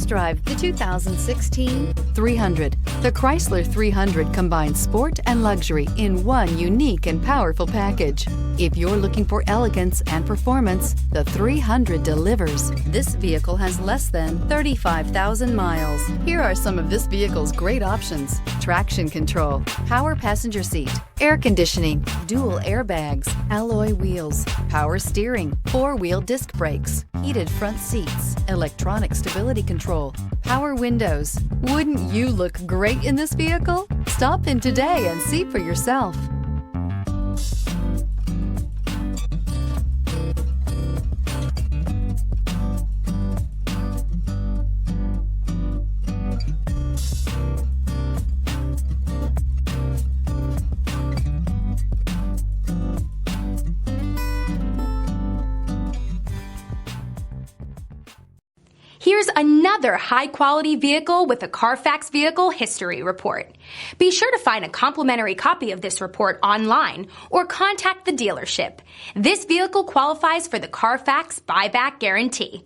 test drive the 2016 300. The Chrysler 300 combines sport and luxury in one unique and powerful package. If you're looking for elegance and performance, the 300 delivers. This vehicle has less than 35,000 miles. Here are some of this vehicle's great options: traction control, power passenger seat, air conditioning, dual airbags, alloy wheels, power steering, four-wheel disc brakes, heated front seats, electronic stability control, power windows. Wouldn't you look great in this vehicle? Stop in today and see for yourself. Here's another high-quality vehicle with a Carfax Vehicle History Report. Be sure to find a complimentary copy of this report online or contact the dealership. This vehicle qualifies for the Carfax Buyback Guarantee.